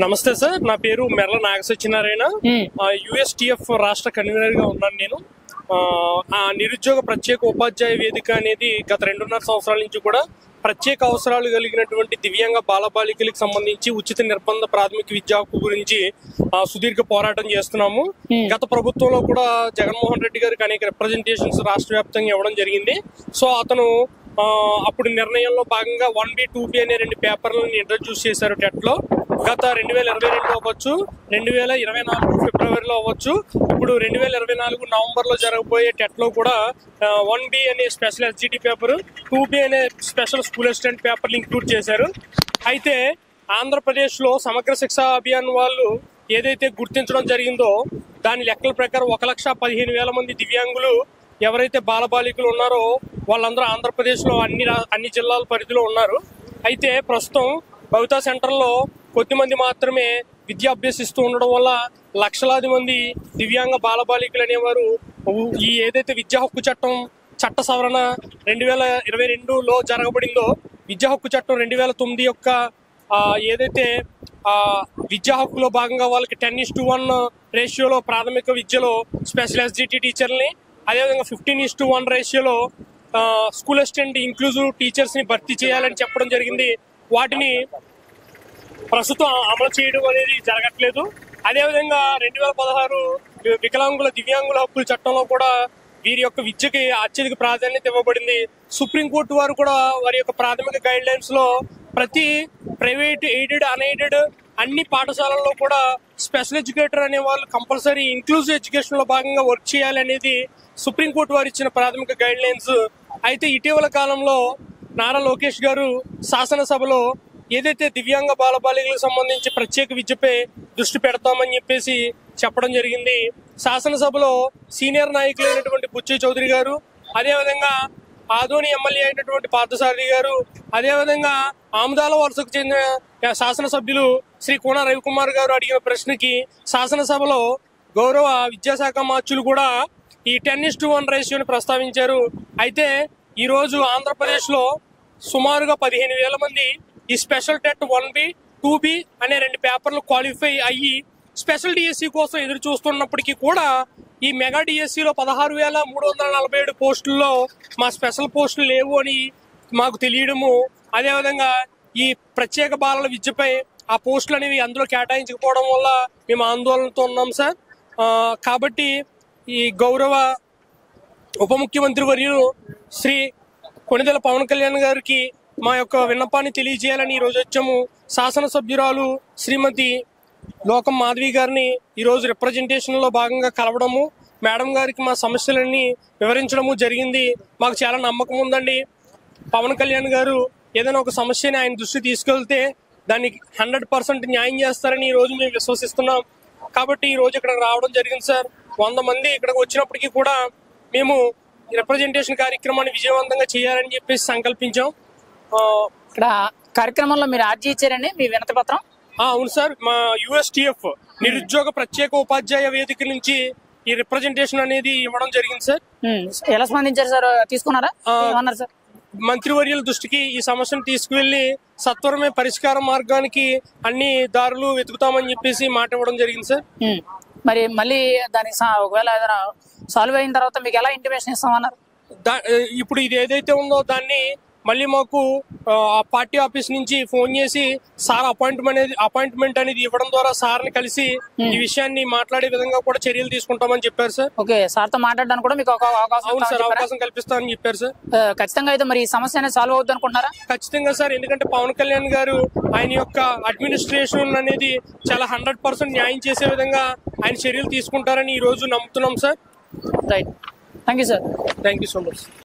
నమస్తే సార్, నా పేరు మెర్ల నాగసత్యనారాయణ. యుఎస్టిఎఫ్ రాష్ట్ర కన్వీనర్ గా ఉన్నాను నేను. నిరుద్యోగ ప్రత్యేక ఉపాధ్యాయ వేదిక అనేది గత 2.5 సంవత్సరాల నుంచి కూడా ప్రత్యేక అవసరాలు కలిగినటువంటి దివ్యాంగ బాలబాలికలకు సంబంధించి ఉచిత నిర్బంధ ప్రాథమిక విద్యా హక్కు గురించి సుదీర్ఘ పోరాటం చేస్తున్నాము. గత ప్రభుత్వంలో కూడా జగన్మోహన్ రెడ్డి గారికి అనేక రిప్రజెంటేషన్స్ రాష్ట్ర వ్యాప్తంగా ఇవ్వడం జరిగింది. సో అతను అప్పుడు నిర్ణయంలో భాగంగా 1B 2B అనే 2 పేపర్లను ఇంట్రడ్యూస్ చేశారు టెట్ లో. గత 2022 అవ్వచ్చు, 2024 ఫిబ్రవరిలో అవ్వచ్చు, ఇప్పుడు 2024 నవంబర్ లో జరగబోయే టెట్ లో కూడా 1B అనే స్పెషల్ SGT పేపర్, 2B అనే స్పెషల్ స్కూల్ అసిస్టెంట్ పేపర్లు ఇంక్లూడ్ చేశారు. అయితే ఆంధ్రప్రదేశ్ లో సమగ్ర శిక్షా అభియాన్ వాళ్ళు ఏదైతే గుర్తించడం జరిగిందో దాని లెక్కల ప్రకారం 1,15,000 మంది దివ్యాంగులు ఎవరైతే బాలబాలికలు ఉన్నారో వాళ్ళందరూ ఆంధ్రప్రదేశ్ లో అన్ని జిల్లాల పరిధిలో ఉన్నారు. అయితే ప్రస్తుతం భవితా సెంటర్ లో కొద్దిమంది మాత్రమే విద్య అభ్యసిస్తూ ఉండడం వల్ల లక్షలాది మంది దివ్యాంగ బాలబాలికలు అనేవారు ఈ ఏదైతే విద్యా హక్కు చట్ట సవరణ 2022లో జరగబడిందో, విద్యా హక్కు చట్టం 2009 యొక్క ఏదైతే విద్యా హక్కులో భాగంగా వాళ్ళకి 10:1 రేషియోలో ప్రాథమిక విద్యలో స్పెషల్ SGT టీచర్ని, అదేవిధంగా 15:1 రేషియోలో స్కూల్ అసిస్టెంట్ ఇంక్లూజివ్ టీచర్స్ ని భర్తీ చేయాలని చెప్పడం జరిగింది. వాటిని ప్రస్తుతం అమలు చేయడం అనేది జరగట్లేదు. అదేవిధంగా 2016 వికలాంగుల దివ్యాంగుల హక్కుల చట్టంలో కూడా వీరి యొక్క విద్యకి అత్యధిక ప్రాధాన్యత ఇవ్వబడింది. సుప్రీంకోర్టు వారు కూడా వారి యొక్క ప్రాథమిక గైడ్ లైన్స్ లో ప్రతి ప్రైవేట్, ఎయిడెడ్, అన్ఎయిడెడ్ అన్ని పాఠశాలల్లో కూడా స్పెషల్ ఎడ్యుకేటర్ అనే వాళ్ళు కంపల్సరీ ఇంక్లూజివ్ ఎడ్యుకేషన్ లో భాగంగా వర్క్ చేయాలి అనేది సుప్రీంకోర్టు వారు ఇచ్చిన ప్రాథమిక గైడ్ లైన్స్. అయితే ఇటీవల కాలంలో నారా లోకేష్ గారు శాసనసభలో ఏదైతే దివ్యాంగ బాలబాలికలకు సంబంధించి ప్రత్యేక విద్యపై దృష్టి పెడతామని చెప్పేసి చెప్పడం జరిగింది. శాసనసభలో సీనియర్ నాయకులైనటువంటి బుచ్చి చౌదరి గారు, అదేవిధంగా ఆదోని ఎమ్మెల్యే అయినటువంటి పార్థసారథి గారు, అదేవిధంగా ఆముదాల వలసకు చెందిన శాసనసభ్యులు శ్రీ కోన రవికుమార్ గారు అడిగిన ప్రశ్నకి శాసనసభలో గౌరవ విద్యాశాఖ మార్చులు కూడా ఈ 10:1 రేషియోని ప్రస్తావించారు. అయితే ఈ రోజు ఆంధ్రప్రదేశ్ లో సుమారుగా 15,000 మంది ఈ స్పెషల్ టెట్ 1B 2B అనే 2 పేపర్లు క్వాలిఫై అయ్యి స్పెషల్ డిఎస్సి కోసం ఎదురు చూస్తున్నప్పటికీ కూడా ఈ మెగా డిఎస్సిలో 16,347 పోస్టుల్లో మా స్పెషల్ పోస్టులు లేవు అని మాకు తెలియడము, అదేవిధంగా ఈ ప్రత్యేక బాలల విద్యపై ఆ పోస్టులు అనేవి అందులో కేటాయించకపోవడం వల్ల మేము ఆందోళనతో ఉన్నాం సార్. కాబట్టి ఈ గౌరవ ఉప ముఖ్యమంత్రి వర్యులు శ్రీ కొణిదెల పవన్ కళ్యాణ్ గారికి మా యొక్క విన్నపాన్ని తెలియజేయాలని ఈ రోజు వచ్చాము. శాసనసభ్యురాలు శ్రీమతి లోకం మాధవి గారిని ఈ రోజు రిప్రజెంటేషన్ లో భాగంగా కలవడము, మేడం గారికి మా సమస్యలన్నీ వివరించడము జరిగింది. మాకు చాలా నమ్మకం ఉందండి. పవన్ కళ్యాణ్ గారు ఏదైనా ఒక సమస్యని ఆయన దృష్టి తీసుకెళ్తే దానికి 100% న్యాయం చేస్తారని ఈ రోజు మేము విశ్వసిస్తున్నాం. కాబట్టి ఈ రోజు ఇక్కడ రావడం జరిగింది సార్. 100 మంది ఇక్కడికి వచ్చినప్పటికీ కూడా మేము రిప్రజెంటేషన్ కార్యక్రమాన్ని విజయవంతంగా చేయాలని చెప్పేసి సంకల్పించాం. ఇక్కడ కార్యక్రమంలో మీరు అర్జీ ఇచ్చారండి మీ వినతి పత్రం? అవును సార్, మా యుఎస్టిఎఫ్ నిరుద్యోగ ప్రత్యేక ఉపాధ్యాయ వేదిక నుంచి ఈ రిప్రజెంటేషన్ అనేది ఇవ్వడం జరిగింది సార్. ఎలా స్పందించారు సార్? తీసుకున్నారా? ఏమన్నారు సార్? మంత్రివర్యుల దృష్టికి ఈ సమస్యను తీసుకువెళ్లి సత్వరమే పరిష్కార మార్గానికి అన్ని దారులు వెతుకుతామని చెప్పేసి మాట ఇవ్వడం జరిగింది సార్. మరి మళ్ళీ దానికి ఒకవేళ ఏదైనా సాల్వ్ అయిన తర్వాత మీకు ఎలా ఇంటిమేషన్ ఇస్తామన్నారు? ఇప్పుడు ఇది ఏదైతే ఉందో దాన్ని మళ్ళీ మాకు పార్టీ ఆఫీస్ నుంచి ఫోన్ చేసి సార్ అపాయింట్మెంట్ అనేది ఇవ్వడం ద్వారా సార్ని కలిసి ఈ విషయాన్ని మాట్లాడే విధంగా కూడా చర్యలు తీసుకుంటామని చెప్పారు సార్. ఓకే, సార్తో మాట్లాడడానికి కూడా మీకు అవకాశం కల్పిస్తామని చెప్పారు సార్. ఖచ్చితంగా అయితే మరి ఈ సమస్య అనేది సాల్వ్ అవుతుంది అనుకుంటున్నారా? ఖచ్చితంగా సార్, ఎందుకంటే పవన్ కళ్యాణ్ గారు ఆయన యొక్క అడ్మినిస్ట్రేషన్ అనేది చాలా 100% న్యాయం చేసే విధంగా ఆయన చర్యలు తీసుకుంటారని ఈ రోజు నమ్ముతున్నాం sir. Right, thank you sir. Thank you so much.